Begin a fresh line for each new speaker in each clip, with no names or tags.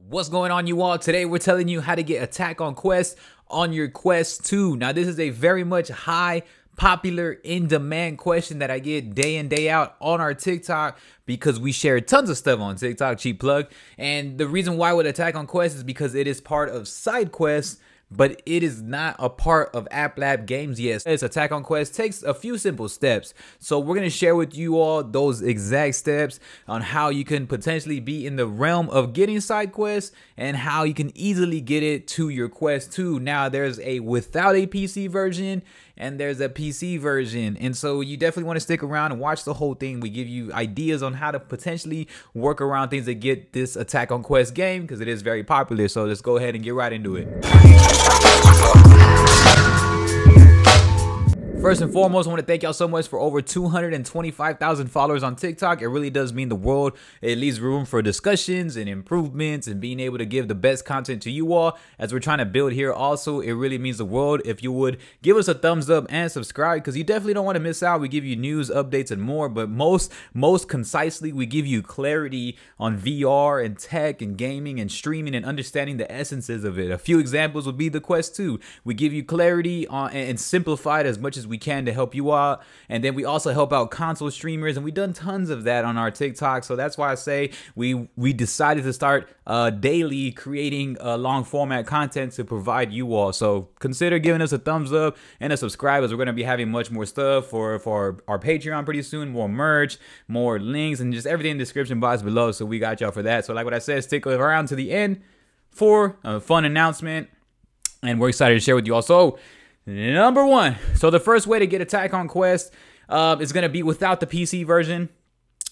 What's going on, you all? Today we're telling you how to get Attack on Quest on your Quest 2. Now this is a very much high popular in-demand question that I get day in day out on our TikTok because we share tons of stuff on TikTok, cheap plug. And the reason why with Attack on Quest is because it is part of side quests, but it is not a part of App Lab games yet. It's Attack on Quest takes a few simple steps. So we're going to share with you all those exact steps on how you can potentially be in the realm of getting side quests and how you can easily get it to your Quest 2. Now there's a without a PC version and there's a PC version. And so you definitely want to stick around and watch the whole thing. We give you ideas on how to potentially work around things to get this Attack on Quest game because it is very popular. So let's go ahead and get right into it. First and foremost, I want to thank y'all so much for over 225,000 followers on TikTok. It really does mean the world. It leaves room for discussions and improvements and being able to give the best content to you all as we're trying to build here. Also, it really means the world if you would give us a thumbs up and subscribe because you definitely don't want to miss out. We give you news, updates, and more, but most concisely, we give you clarity on VR and tech and gaming and streaming and understanding the essences of it. A few examples would be the Quest 2. We give you clarity on and simplify it as much as we can to help you out, and then we also help out console streamers, and we've done tons of that on our TikTok. So that's why I say we decided to start daily creating long format content to provide you all. So consider giving us a thumbs up and a subscribe, as we're going to be having much more stuff for our Patreon pretty soon, more merch, more links, and just everything in the description box below. So we got y'all for that. So like what I said, stick around to the end for a fun announcement, and we're excited to share with you all. So number one, so the first way to get Attack on Quest is going to be without the PC version.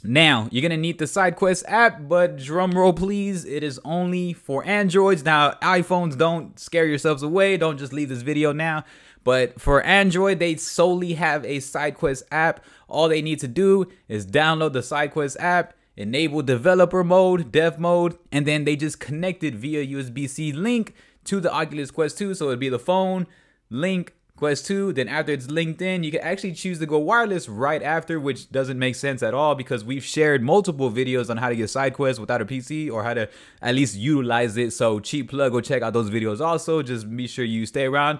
Now, you're going to need the side quest app, but drum roll please, it is only for Androids. Now, iPhones, don't scare yourselves away. Don't just leave this video now. But for Android, they solely have a side quest app. All they need to do is download the side quest app, enable developer mode, dev mode, and then they just connect it via USB-C link to the Oculus Quest 2. So it'd be the phone, link, Quest 2, then after it's linked in, you can actually choose to go wireless right after, which doesn't make sense at all because we've shared multiple videos on how to get side quests without a PC or how to at least utilize it. So cheap plug, go check out those videos also. Just be sure you stay around,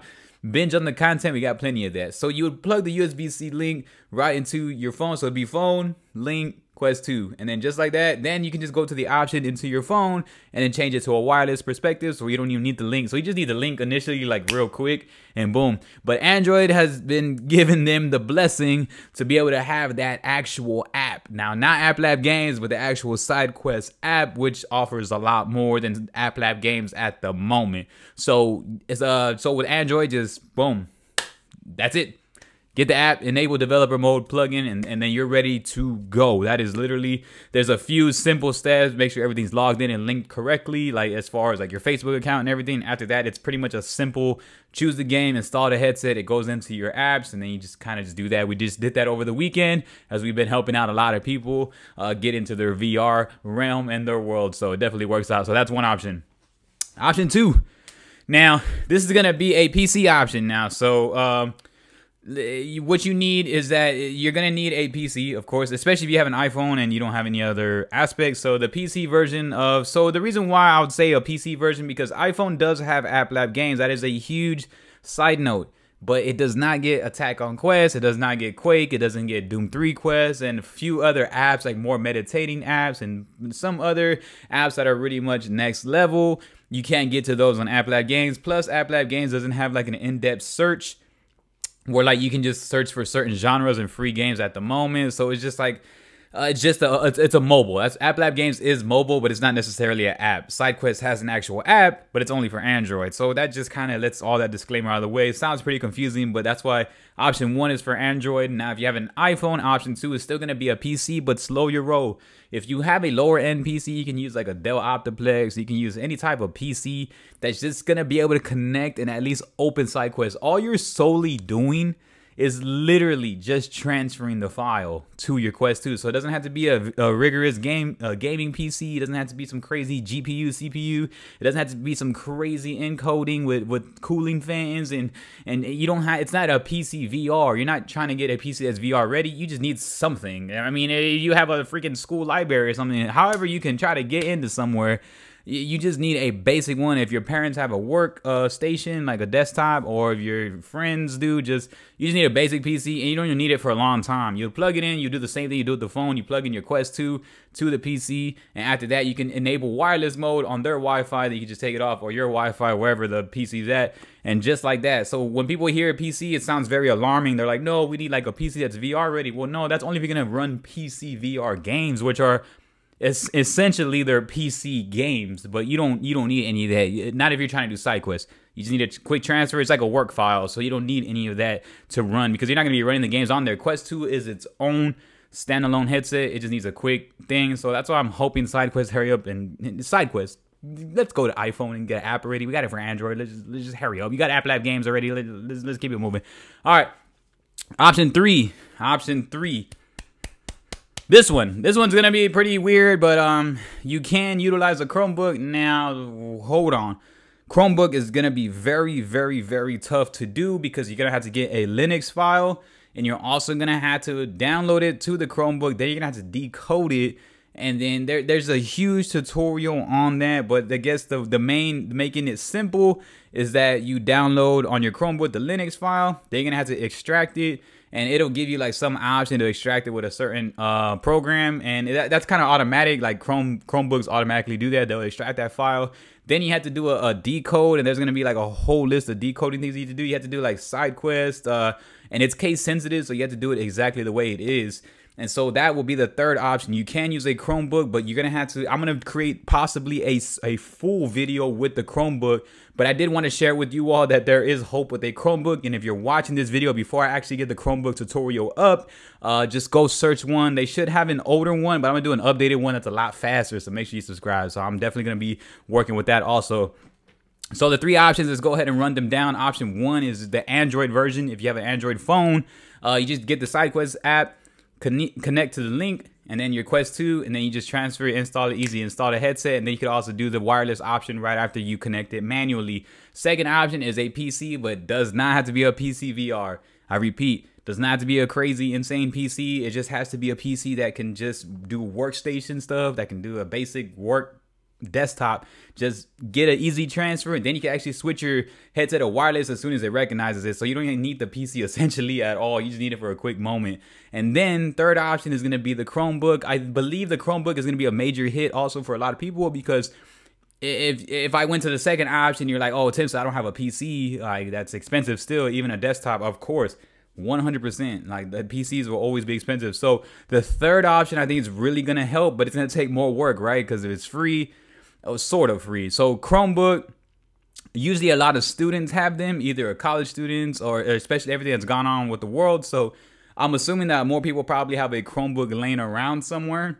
binge on the content. We got plenty of that. So you would plug the USB-C link right into your phone. So it'd be phone, link, Quest 2, and then just like that, then you can just go to the option into your phone and then change it to a wireless perspective, so you don't even need the link. So you just need the link initially, like real quick, and boom. But Android has been giving them the blessing to be able to have that actual app. Now, not App Lab games, but the actual side quest app, which offers a lot more than App Lab games at the moment. So it's so with Android, just boom, that's it. Get the app, enable developer mode plugin, and then you're ready to go. That is literally, there's a few simple steps. Make sure everything's logged in and linked correctly, like as far as like your Facebook account and everything. After that, it's pretty much a simple choose the game, install the headset, it goes into your apps, and then you just kind of just do that. We just did that over the weekend as we've been helping out a lot of people get into their VR realm and their world. So it definitely works out. So that's one option. Option two. Now, this is going to be a PC option now. So, what you need is that you're going to need a PC, of course, especially if you have an iPhone and you don't have any other aspects. So the PC version of, so the reason why I would say a PC version, because iPhone does have App Lab games. That is a huge side note, but it does not get Attack on Quest. It does not get Quake. It doesn't get Doom 3 Quest and a few other apps, like more meditating apps and some other apps that are really much next level. You can't get to those on App Lab games. Plus App Lab games doesn't have like an in-depth search where like you can just search for certain genres and free games at the moment. So it's just like it's a mobile. That's App Lab games is mobile, but it's not necessarily an app. SideQuest has an actual app, but it's only for Android. So that just kind of lets all that disclaimer out of the way. It sounds pretty confusing, but that's why option one is for Android. Now, if you have an iPhone, option two is still going to be a PC, but slow your roll. If you have a lower end PC, you can use like a Dell Optiplex. You can use any type of PC that's just going to be able to connect and at least open SideQuest. All you're solely doing is literally just transferring the file to your Quest 2. So it doesn't have to be a rigorous gaming PC. It doesn't have to be some crazy GPU, CPU. It doesn't have to be some crazy encoding with cooling fans. And you don't have, it's not a PC VR. You're not trying to get a PC that's VR ready. You just need something. I mean, you have a freaking school library or something. However you can try to get into somewhere You just need a basic one. If your parents have a work station, like a desktop, or if your friends do, you just need a basic PC, and you don't even need it for a long time. You plug it in, you do the same thing you do with the phone. You plug in your Quest 2 to the PC, and after that, you can enable wireless mode on their Wi-Fi. That you can just take it off, or your Wi-Fi, wherever the PC's at, and just like that. So when people hear PC, it sounds very alarming. They're like, no, we need like a PC that's VR ready. Well, no, that's only if you're gonna run PC VR games, which are essentially they're PC games, but you don't need any of that. Not if you're trying to do side quests. You just need a quick transfer. It's like a work file, so you don't need any of that to run, because you're not gonna be running the games on there. Quest 2 is its own standalone headset. It just needs a quick thing. So that's why I'm hoping side quests hurry up. And side quests, let's go to iPhone and get an app already. We got it for Android. Let's just hurry up. You got App Lab games already. Let's keep it moving. All right. Option three. This one's gonna be pretty weird, but you can utilize a Chromebook. Now, hold on. Chromebook is gonna be very, very, very tough to do, because you're gonna have to get a Linux file, and you're also gonna have to download it to the Chromebook. Then you're gonna have to decode it, and then there's a huge tutorial on that. But I guess the main making it simple is that you download on your Chromebook the Linux file. Then you're gonna have to extract it, and it'll give you like some option to extract it with a certain program, and that's kind of automatic. Like Chromebooks automatically do that. They'll extract that file. Then you have to do a decode, and there's gonna be like a whole list of decoding things you need to do. You have to do like side quest, and it's case sensitive, so you have to do it exactly the way it is. And so that will be the third option. You can use a Chromebook, but you're gonna have to, I'm gonna create possibly a full video with the Chromebook, but I did want to share with you all that there is hope with a Chromebook. And if you're watching this video before I actually get the Chromebook tutorial up, just go search one. They should have an older one, but I'm gonna do an updated one that's a lot faster, so make sure you subscribe. So I'm definitely gonna be working with that also. So the three options, let's go ahead and run them down. Option one is the Android version. If you have an Android phone, you just get the SideQuest app, connect to the link, and then your Quest 2, and then you just transfer it, install it, easy, install the headset, and then you can also do the wireless option right after you connect it manually. Second option is a PC, but does not have to be a PC VR. I repeat, does not have to be a crazy, insane PC. It just has to be a PC that can just do workstation stuff, that can do a basic work desktop. Just get an easy transfer, and then you can actually switch your headset to wireless as soon as it recognizes it. So you don't even need the PC essentially at all. You just need it for a quick moment. And then third option is going to be the Chromebook. I believe the Chromebook is going to be a major hit also for a lot of people, because if I went to the second option, you're like, oh, Timstuh, I don't have a PC. Like, that's expensive still, even a desktop, of course. 100%. Like, the PCs will always be expensive. So the third option I think is really going to help, but it's going to take more work, right? Because if it's free, sort of free. So Chromebook, usually a lot of students have them, either college students or especially everything that's gone on with the world. So I'm assuming that more people probably have a Chromebook laying around somewhere,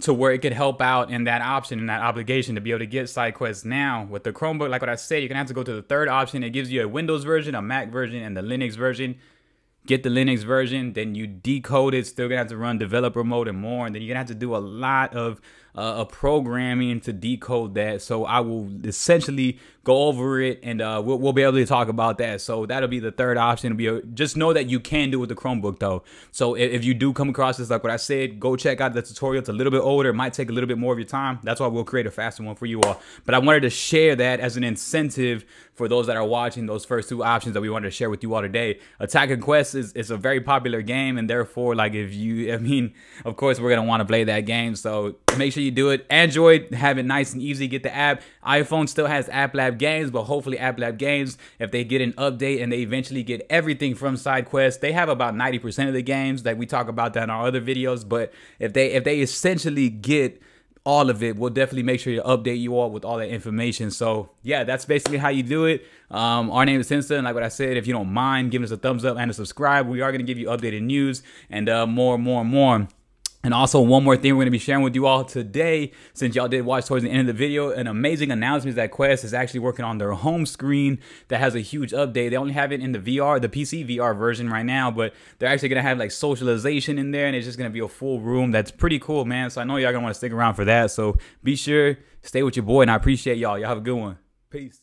to where it could help out in that option, in that obligation to be able to get side quests. Now with the Chromebook, like what I said, you're gonna have to go to the third option. It gives you a Windows version, a Mac version, and the Linux version. Get the Linux version, then you decode it. Still gonna have to run developer mode and more, and then you're gonna have to do a lot of programming to decode that. So I will essentially go over it, and we'll be able to talk about that. So that'll be the third option. Just know that you can do it with the Chromebook though. So if you do come across this, like what I said, go check out the tutorial. It's a little bit older. It might take a little bit more of your time. That's why we'll create a faster one for you all. But I wanted to share that as an incentive for those that are watching those first two options that we wanted to share with you all today. Attackonquest is a very popular game, and therefore, like, of course we're gonna want to play that game. So make sure you do it. Android, have it nice and easy. Get the app. iPhone still has App Lab games, but hopefully App Lab games, if they get an update and they eventually get everything from SideQuest, they have about 90% of the games. That we talk about that in our other videos. But if they essentially get all of it, we'll definitely make sure to update you all with all that information. So yeah, that's basically how you do it. Our name is Timstuh, and like what I said, if you don't mind giving us a thumbs up and a subscribe, we are going to give you updated news and more. And also, one more thing we're going to be sharing with you all today, since y'all did watch towards the end of the video, an amazing announcement that Quest is actually working on their home screen that has a huge update. They only have it in the PC VR version right now, but they're actually going to have like socialization in there, and it's just going to be a full room. That's pretty cool, man. So I know y'all going to want to stick around for that. So be sure, stay with your boy, and I appreciate y'all. Y'all have a good one. Peace.